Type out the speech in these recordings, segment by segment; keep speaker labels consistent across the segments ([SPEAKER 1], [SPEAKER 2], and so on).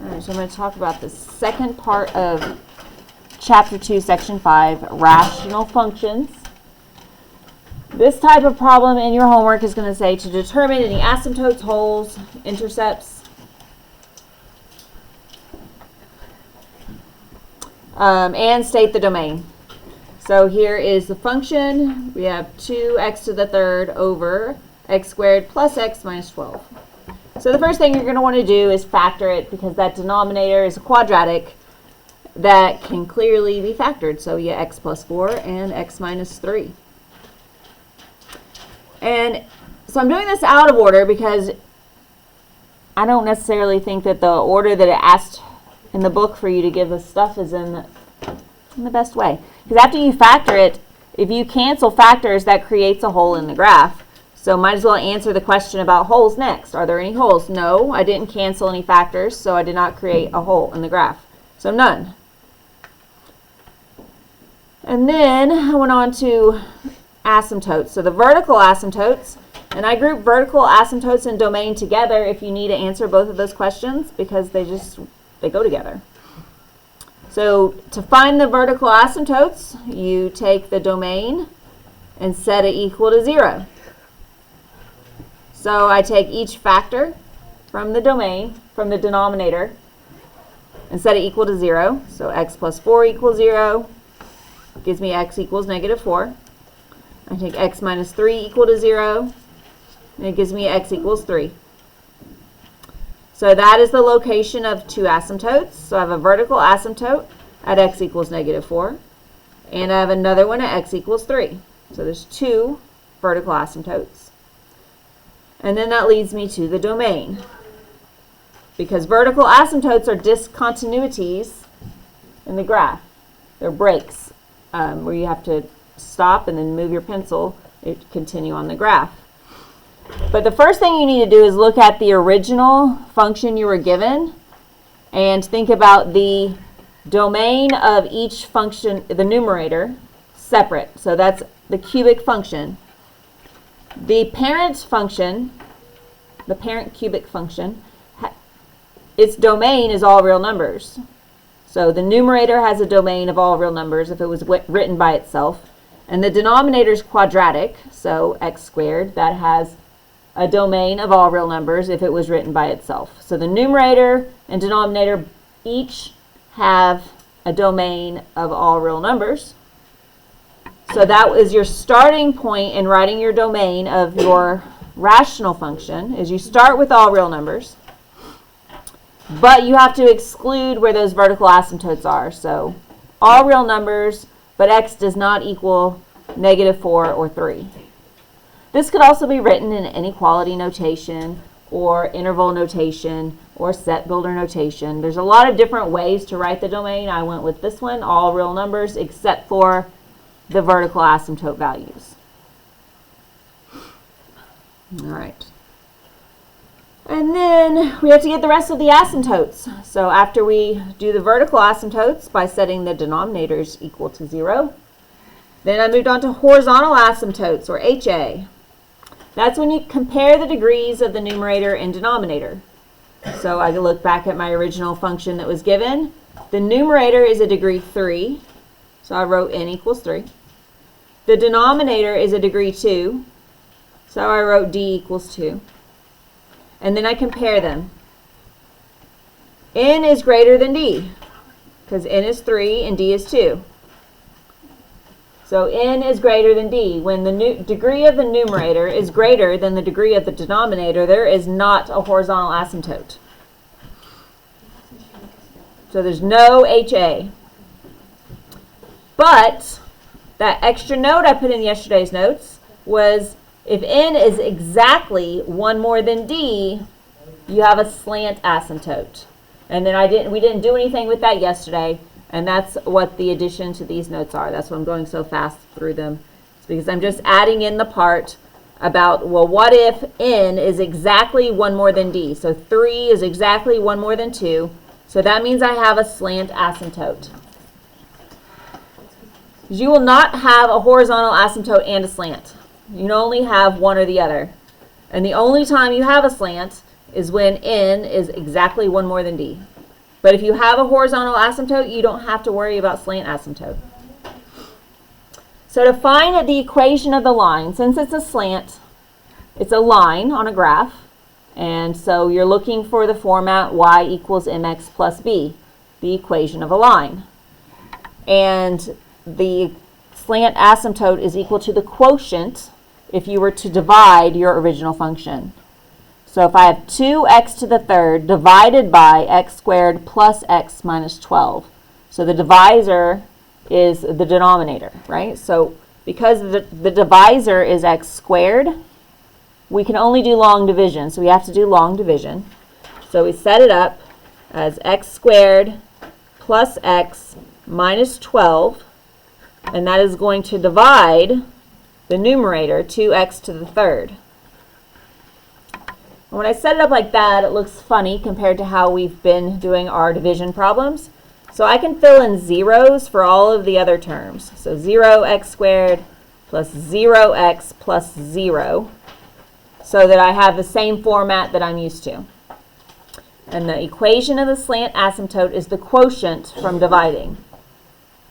[SPEAKER 1] right, so I'm going to talk about the second part of Chapter 2, Section 5, rational functions. This type of problem in your homework is going to say to determine any asymptotes, holes, intercepts, and state the domain. So here is the function. We have 2x to the third over x squared plus x minus 12. So the first thing you're going to want to do is factor it, because that denominator is a quadratic that can clearly be factored. So you x plus 4 and x minus 3. And so I'm doing this out of order because I don't necessarily think that the order that it asked in the book for you to give us stuff is in the best way. Because after you factor it, if you cancel factors, that creates a hole in the graph. So might as well answer the question about holes next. Are there any holes? No, I didn't cancel any factors, so I did not create a hole in the graph. So none. And then I went on to asymptotes. So the vertical asymptotes, and I group vertical asymptotes and domain together if you need to answer both of those questions, because they go together. So to find the vertical asymptotes, you take the domain and set it equal to 0. So I take each factor from the domain, from the denominator, and set it equal to 0. So x plus 4 equals 0, gives me x equals negative 4. I take x minus 3 equal to 0, and it gives me x equals 3. So that is the location of two asymptotes. So I have a vertical asymptote at x equals negative 4, and I have another one at x equals 3. So there's two vertical asymptotes. And then that leads me to the domain. Because vertical asymptotes are discontinuities in the graph. They're breaks where you have to stop and then move your pencil to continue on the graph. But the first thing you need to do is look at the original function you were given and think about the domain of each function, the numerator, separate. So that's the cubic function. The parent function, the parent cubic function, its domain is all real numbers. So the numerator has a domain of all real numbers if it was written by itself. And the denominator is quadratic, so x squared, that has a domain of all real numbers if it was written by itself. So the numerator and denominator each have a domain of all real numbers. So that is your starting point in writing your domain of your rational function, is you start with all real numbers, but you have to exclude where those vertical asymptotes are. So all real numbers, but x does not equal negative 4 or 3. This could also be written in inequality notation or interval notation or set builder notation. There's a lot of different ways to write the domain. I went with this one, all real numbers except for the vertical asymptote values. All right. And then we have to get the rest of the asymptotes. So after we do the vertical asymptotes by setting the denominators equal to 0, then I moved on to horizontal asymptotes, or HA. That's when you compare the degrees of the numerator and denominator. So I can look back at my original function that was given. The numerator is a degree 3, so I wrote n equals 3. The denominator is a degree 2, so I wrote d equals 2. And then I compare them. N is greater than d, because n is 3 and d is 2. So n is greater than d. When the degree of the numerator is greater than the degree of the denominator, there is not a horizontal asymptote. So there's no HA. But that extra note I put in yesterday's notes was if n is exactly 1 more than d, you have a slant asymptote. And then we didn't do anything with that yesterday. And that's what the addition to these notes are. That's why I'm going so fast through them. It's because I'm just adding in the part about, well, what if n is exactly 1 more than d? So 3 is exactly 1 more than 2. So that means I have a slant asymptote. You will not have a horizontal asymptote and a slant. You can only have one or the other. And the only time you have a slant is when n is exactly 1 more than d. But if you have a horizontal asymptote, you don't have to worry about slant asymptote. So to find the equation of the line, since it's a slant, it's a line on a graph, and so you're looking for the format y equals mx plus b, the equation of a line. And the slant asymptote is equal to the quotient if you were to divide your original function. So if I have 2x to the third divided by x squared plus x minus 12. So the divisor is the denominator, right? So because the divisor is x squared, we can only do long division. So we have to do long division. So we set it up as x squared plus x minus 12. And that is going to divide the numerator, 2x to the third. And when I set it up like that, it looks funny compared to how we've been doing our division problems. So I can fill in zeros for all of the other terms. So 0x squared plus 0x plus 0, so that I have the same format that I'm used to. And the equation of the slant asymptote is the quotient from dividing.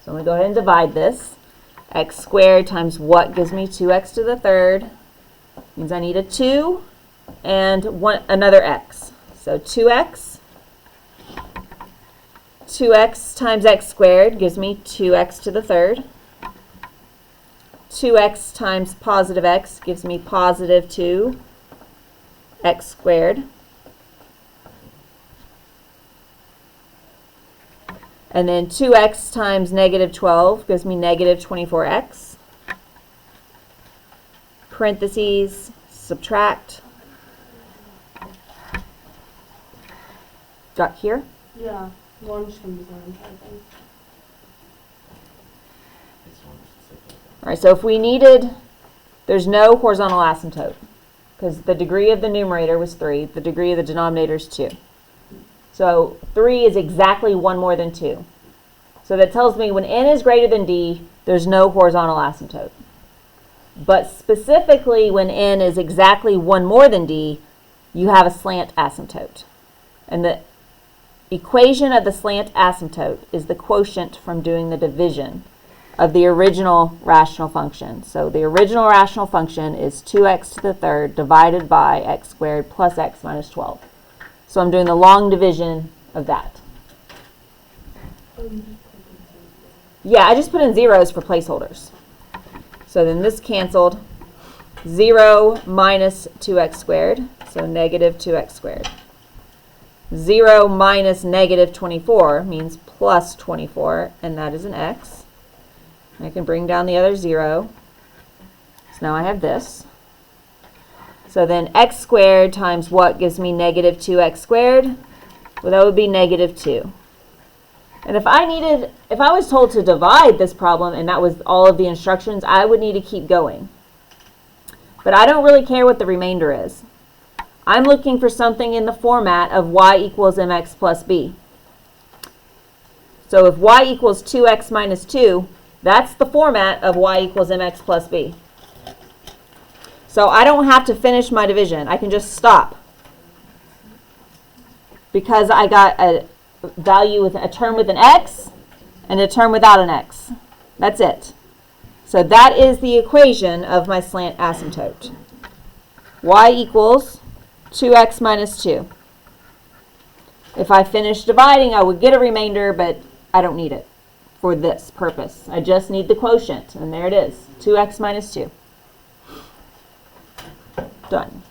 [SPEAKER 1] So I'm going to go ahead and divide this. X squared times what gives me 2x to the third. Means I need a 2 and another x. So 2x times x squared gives me 2x to the third. 2x times positive x gives me positive 2x squared. And then 2x times negative 12 gives me negative 24x. Parentheses, subtract. Got here?
[SPEAKER 2] Yeah, one just comes on.
[SPEAKER 1] All right, so if we needed, there's no horizontal asymptote because the degree of the numerator was 3, the degree of the denominator is 2. So 3 is exactly 1 more than 2. So that tells me when n is greater than d, there's no horizontal asymptote. But specifically when n is exactly 1 more than d, you have a slant asymptote. And the equation of the slant asymptote is the quotient from doing the division of the original rational function. So the original rational function is 2x to the third divided by x squared plus x minus 12. So I'm doing the long division of that. Yeah, I just put in zeros for placeholders. So then this canceled. 0 minus 2x squared, so negative 2x squared. 0 minus negative 24 means plus 24, and that is an x. I can bring down the other 0. So now I have this. So then x squared times what gives me negative 2x squared? Well, that would be negative 2. And if I was told to divide this problem and that was all of the instructions, I would need to keep going. But I don't really care what the remainder is. I'm looking for something in the format of y equals mx plus b. So if y equals 2x minus 2, that's the format of y equals mx plus b. So I don't have to finish my division. I can just stop. Because I got a value with a term with an x and a term without an x. That's it. So that is the equation of my slant asymptote. Y equals 2x minus 2. If I finish dividing, I would get a remainder, but I don't need it for this purpose. I just need the quotient, and there it is, 2x minus 2. Done.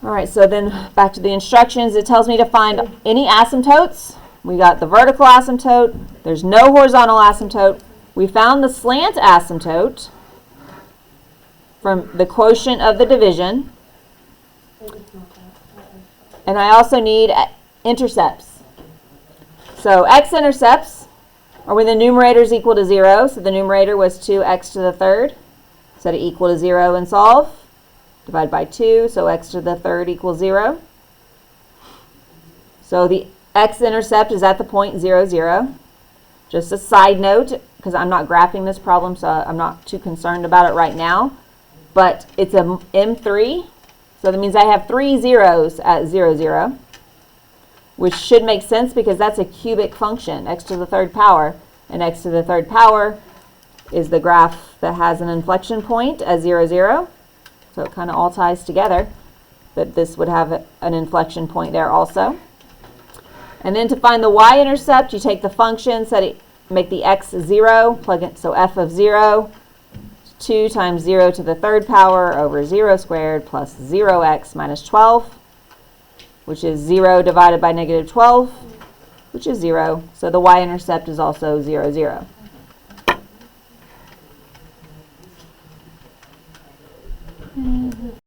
[SPEAKER 1] All right, so then back to the instructions. It tells me to find any asymptotes. We got the vertical asymptote. There's no horizontal asymptote. We found the slant asymptote from the quotient of the division. And I also need intercepts. So x-intercepts are when the numerator is equal to 0. So the numerator was 2x to the third. Set it equal to 0 and solve. Divide by 2, so x to the third equals 0. So the x-intercept is at the point 0, 0. Just a side note, because I'm not graphing this problem, so I'm not too concerned about it right now. But it's a M3, so that means I have 3 zeros at 0, 0. which should make sense because that's a cubic function, x to the third power. And x to the third power is the graph that has an inflection point at 0, 0. So it kind of all ties together, but this would have an inflection point there also. And then to find the y-intercept, you take the function, make the x 0, plug it, so f of 0, 2 times 0 to the third power over 0 squared plus 0x minus 12, which is 0 divided by negative 12, which is 0. So the y-intercept is also 0, 0.